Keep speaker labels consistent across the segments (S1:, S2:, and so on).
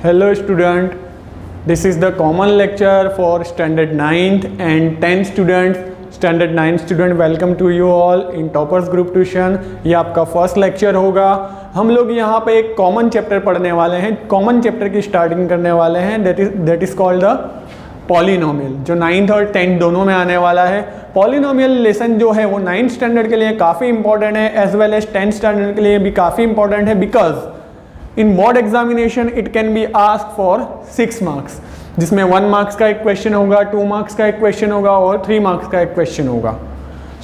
S1: Hello student, this is the common lecture for standard 9th and 10th students. Standard 9 student, welcome to you all in Toppers Group Tuition. ये आपका first lecture होगा। हम लोग यहाँ पे एक common chapter पढ़ने वाले हैं, कॉमन चैप्टर की स्टार्टिंग करने वाले हैं, that is called the polynomial, जो 9th और 10th दोनों में आने वाला है। पॉलिनोमियल लेसन जो है वो 9th स्टैंडर्ड के लिए काफ़ी इंपॉर्टेंट है, as well as 10th standard के लिए भी काफ़ी इंपॉर्टेंट है, because in board examination it can be ask for 6 marks, जिसमें 1 मार्क्स का एक क्वेश्चन होगा, 2 मार्क्स का एक क्वेश्चन होगा और 3 मार्क्स का एक क्वेश्चन होगा।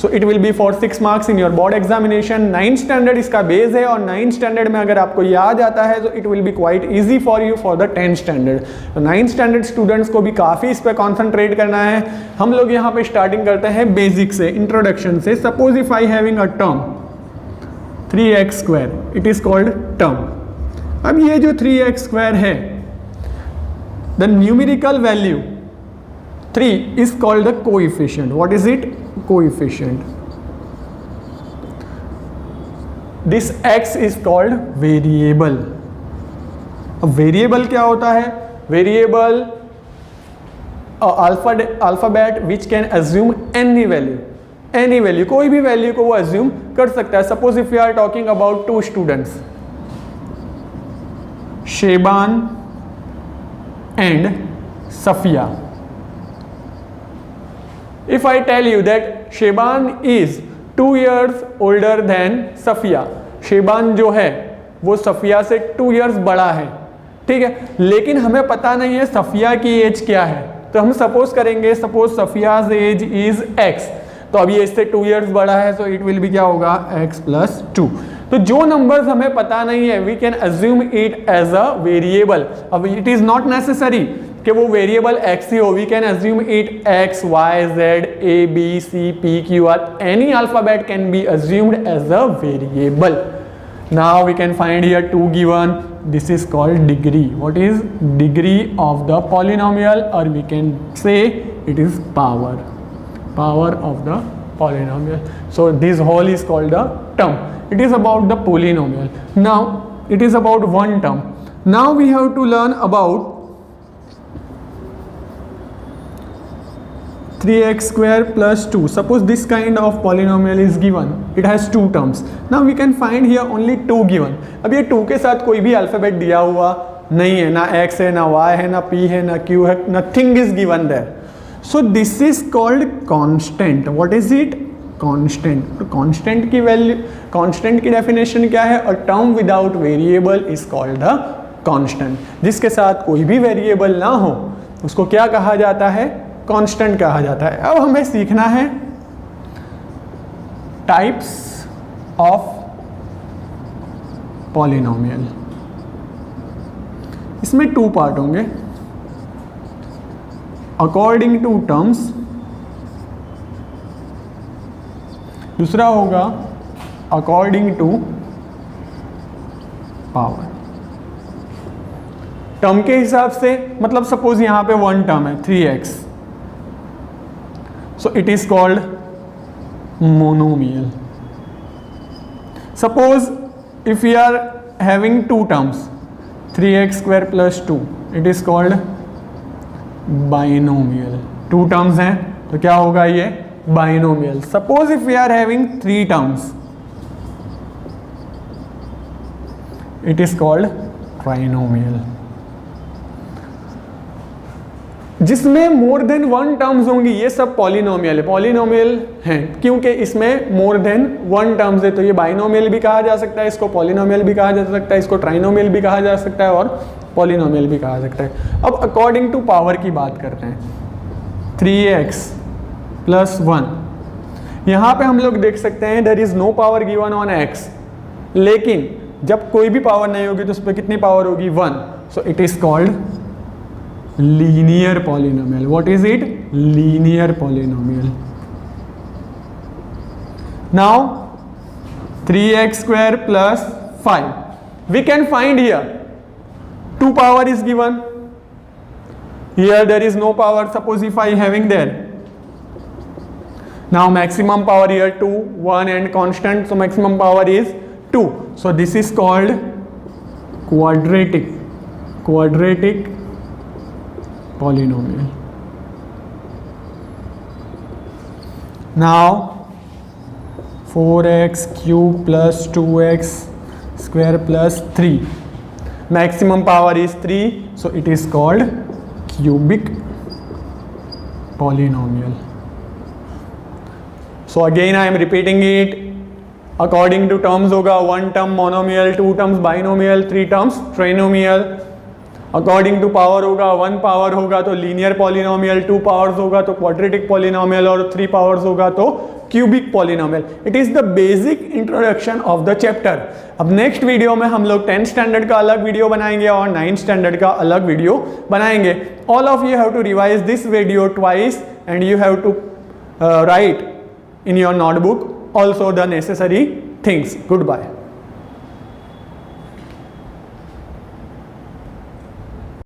S1: So it will be for 6 marks in your board examination. 9th standard इसका बेस है और 9th स्टैंडर्ड में अगर आपको याद आता है तो it will be quite easy for you for the 10th standard. तो 9th स्टैंडर्ड स्टूडेंट्स को भी काफ़ी इस पर कॉन्सेंट्रेट करना है। हम लोग यहाँ पे स्टार्टिंग करते हैं बेसिक से, इंट्रोडक्शन से। Suppose if I having a term 3x², it is called term. अब ये जो 3x² है, the numerical value 3 is called the coefficient. What is it? Coefficient. This x is called variable. अब variable क्या होता है? Variable alphabet which can assume any value. Any value, कोई भी वैल्यू को वो assume कर सकता है। Suppose if we are talking about 2 students, Shehban and Safia. If I tell you that Shehban is 2 years older than Safia, Shehban जो है वो सफिया से 2 years बड़ा है, ठीक है, लेकिन हमें पता नहीं है सफिया की एज क्या है, तो हम सपोज करेंगे, सपोज सफियाज एज इज x, तो अब ये इससे 2 years बड़ा है, तो इट विल बी क्या होगा, x+2। तो जो नंबर्स हमें पता नहीं है we can assume it as a variable. अब इट इज नॉट नेसेसरी कि वो वेरिएबल x ही हो, we can assume it x, y, z, a, b, c, p, q, r, any alphabet can be assumed as a variable. Now we can find here 2 given. This is called degree. What is degree of the polynomial, or we can say it is power of the polynomial. So this whole is called the term. It is about the polynomial. Now it is about one term. Now we have to learn about 3x² plus 2. Suppose this kind of polynomial is given. It has 2 terms. Now we can find here only 2 given. अब ये 2 के साथ कोई भी alphabet दिया हुआ नहीं है, ना x है, ना y है, ना p है, ना q है, nothing is given there. So this is called constant. What is it? Constant. तो कांस्टेंट की वैल्यू, कांस्टेंट की डेफिनेशन क्या है? A term without variable is called the constant. जिसके साथ कोई भी वेरिएबल ना हो उसको क्या कहा जाता है? कांस्टेंट कहा जाता है। अब हमें सीखना है टाइप्स ऑफ पॉलिनोमियल। इसमें 2 पार्ट होंगे, अकॉर्डिंग टू टर्म्स, दूसरा होगा अकॉर्डिंग टू पावर। टर्म के हिसाब से, मतलब सपोज यहां पे 1 टर्म है 3x, so it is called monomial. Suppose if you are having 2 terms 3x² plus 2, it is called binomial. 2 terms हैं तो क्या होगा ये? Binomial. Suppose if we are having 3 terms, it is called trinomial. जिसमें more then 1 terms होंगी ये सब polynomial है, पॉलिनोमियल हैं क्योंकि इसमें मोर देन 1 टर्म्स है। तो ये बाइनोमियल भी कहा जा सकता है, इसको पॉलिनोमियल भी कहा जा सकता है, इसको ट्राइनोमियल भी कहा जा सकता है और पॉलिनोमियल भी कहा सकता है। अब अकॉर्डिंग टू पावर की बात करते हैं। 3x plus 1, यहाँ पे हम लोग देख सकते हैं there is no power given on x, लेकिन जब कोई भी पावर नहीं होगी तो उस पर कितनी पावर होगी? 1। सो it is called linear polynomial. What is it? Linear polynomial. Now 3x² plus 5, we can find here 2 power is given, here there is no power. Suppose if I having there, now maximum power here 2, 1 and constant, so maximum power is 2. So this is called quadratic quadratic polynomial. Now 4x cube plus 2x square plus 3, maximum power is 3, so it is called cubic polynomial. So again I am repeating it, according to terms होगा 1 term monomial, 2 terms binomial, 3 terms trinomial. According to power होगा 1 power होगा तो linear polynomial, 2 powers होगा तो quadratic polynomial और 3 powers होगा तो cubic polynomial. It is the basic introduction of the chapter. अब नेक्स्ट वीडियो में हम लोग 10th स्टैंडर्ड का अलग वीडियो बनाएंगे और 9th स्टैंडर्ड का अलग वीडियो बनाएंगे. All of you have to revise this video twice and you have to write in your notebook also the necessary things. Goodbye.